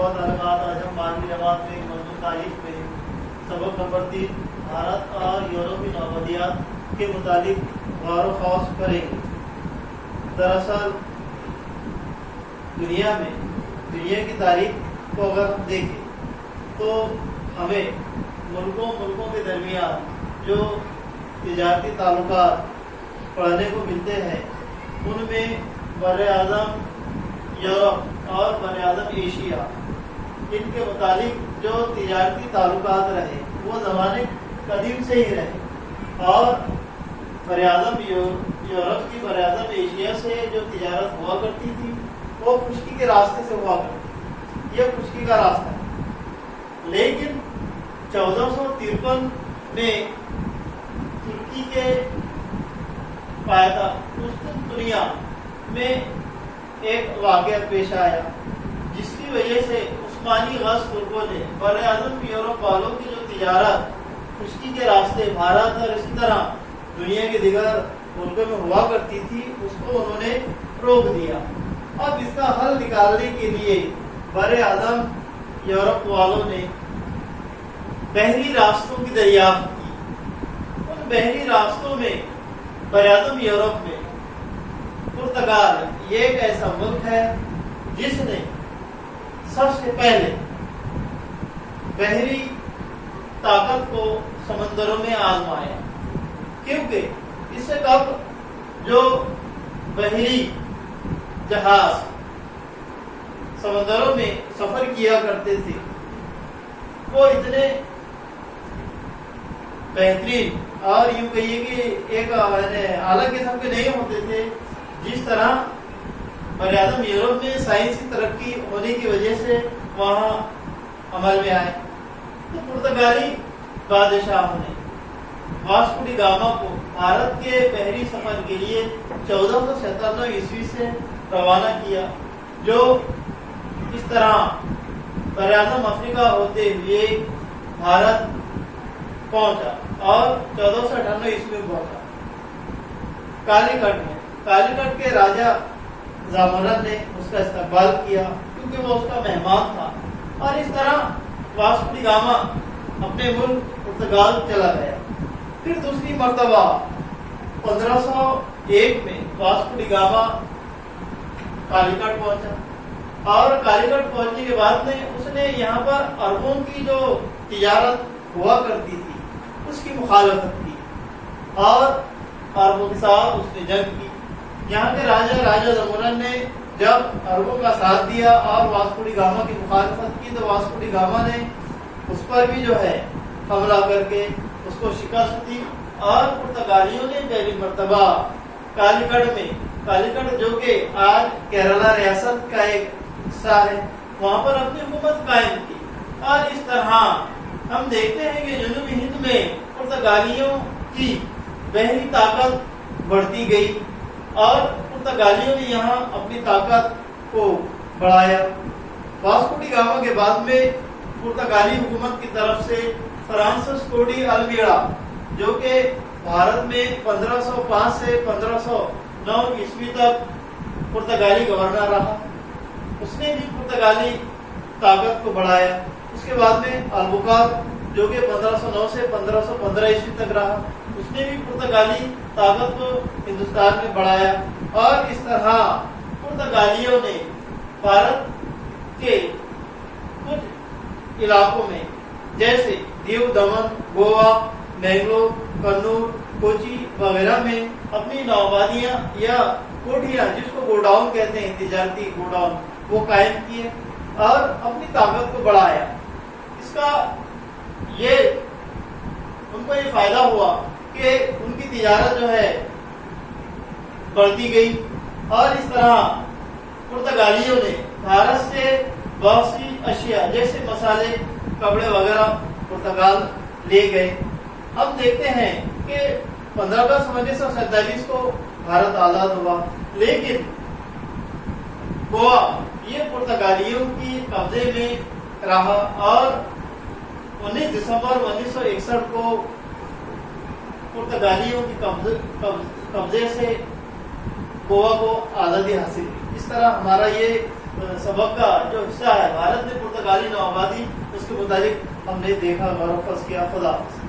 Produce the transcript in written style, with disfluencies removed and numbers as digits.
बहुत ताल्लुकात। आज हम 12वीं जमात में मौजूद तारीख में सबक नंबर 3 भारत और यूरोपीय नौबदियात के मुतालिक गौर व खौस करेंगे। दरअसल दुनिया की तारीख को अगर हम देखें तो हमें मुल्कों के दरमियान जो तिजारती ताल्लुकात पढ़ने को मिलते हैं उनमें बर-ए-आज़म यूरोप और बर-ए-आज़म एशिया, इनके मुतालिक जो तिजारती ताल्लुकात रहे वो ज़माने कदीम से ही रहे। और बर-ए-आज़म यूरोप की बर-ए-आज़म एशिया से जो तिजारत हुआ करती थी वो खुश्की के रास्ते से हुआ करती थी। यह खुश्की का रास्ता है। लेकिन 1453 में तुर्की के कुस्तुनतुनिया में एक वाक़या पेश आया जिसकी वजह से उस्मानी गज़ तुर्कों ने बर-ए-आज़म यूरोप वालों की जो तिजारत खुश्की के रास्ते भारत और इसी तरह दुनिया के दिगर मुल्कों में हुआ करती थी उसको उन्होंने रोक दिया। अब इसका हल निकालने के लिए बर-ए-आज़म यूरोप वालों ने बहरी रास्तों की दरियाफ्त की। उन बहरी रास्तों में बर-ए-आज़म यूरोप में पुर्तगाल ये एक ऐसा मुल्क है जिसने सबसे पहले बहरी ताकत को समंदरों में आजमाया, क्योंकि इससे कब जो बहरी जहाज समंदरों में सफर किया करते थे वो इतने बेहतरीन और यूं कहिए कि एक आला किस्म के नहीं होते थे जिस तरह बर-ए-आज़म यूरोप में साइंसी तरक्की होने की वजह से वहाँ अमल में आए। तो पुर्तगाली बादशाहों ने वास्को डी गामा को भारत के बहरी सफर के लिए 1497 ईस्वी से रवाना किया, जो इस तरह बर-ए-आज़म अफ्रीका होते हुए भारत पहुंचा और 1498 ईस्वी में पहुंचा कालीकट के राजा जामोरिन ने उसका इस्तकबाल किया क्योंकि वो उसका मेहमान था। और इस तरह वास्को डी गामा अपने मुल्क पुर्तगाल चला गया। फिर दूसरी मर्तबा 1501 में वास्को डी गामा कालीकट पहुंचा और कालीकट पहुंचने के बाद में उसने यहाँ पर अरबों की जो तिजारत हुआ करती थी उसकी मुखालफत की और अरबों के साथ उसने जंग की। यहाँ के राजा जामोरिन ने जब अरबों का साथ दिया और वास्को डी गामा की मुखालफत की तो वास्को डी गामा ने उस पर भी जो है हमला करके उसको शिकस्त दी और पुर्तगालियों ने पहली मर्तबा कालीकट जो कि आज केरला रियासत का एक हिस्सा है वहां पर अपनी हुकूमत कायम की। और इस तरह हम देखते हैं कि जनूबी हिंद में पुर्तगालियों की बहरी ताकत बढ़ती गई और पुर्तगालियों ने यहाँ अपनी ताकत को बढ़ाया। वास्को डी गामा के बाद में पुर्तगाली हुकूमत की तरफ से फ्रांसिस्को डी अल्मीड़ा जो कि भारत में 1505 से 1509 ईस्वी तक पुर्तगाली गवर्नर रहा, उसने भी पुर्तगाली ताकत को बढ़ाया। उसके बाद में अल्बुकर्क जो कि 1509 से 1515 ईस्वी तक रहा, उसने भी पुर्तगाली ताकत को हिंदुस्तान में बढ़ाया। और इस तरह पुर्तगालियों ने भारत के कुछ इलाकों में जैसे दीव, दमन, गोवा, मैंगलोर, कन्नूर, कोची वगैरह में अपनी नौआबादियां या कोठियां जिसको गोडाउन कहते हैं, तिजारती गोडाउन, वो कायम किए और अपनी ताकत को बढ़ाया। इसका ये उनको ये फायदा हुआ कि उनकी तिजारत जो है बढ़ती गई और इस तरह पुर्तगालियों ने भारत से बहुत सी अशिया जैसे मसाले, कपड़े वगैरह पुर्तगाल ले गए। हम देखते हैं कि 15 अगस्त 1947 को भारत आजाद हुआ, लेकिन गोवा ये पुर्तगालियों की कब्जे में रहा और 19 दिसंबर 1961 को पुर्तगालियों की कब्जे से गोवा को आज़ादी हासिल की। इस तरह हमारा ये सबक का जो हिस्सा है, भारत ने پرتگالی نوآبادی اس کے متعلق ہم نے دیکھا، غور و خوض کیا. خدا حافظ.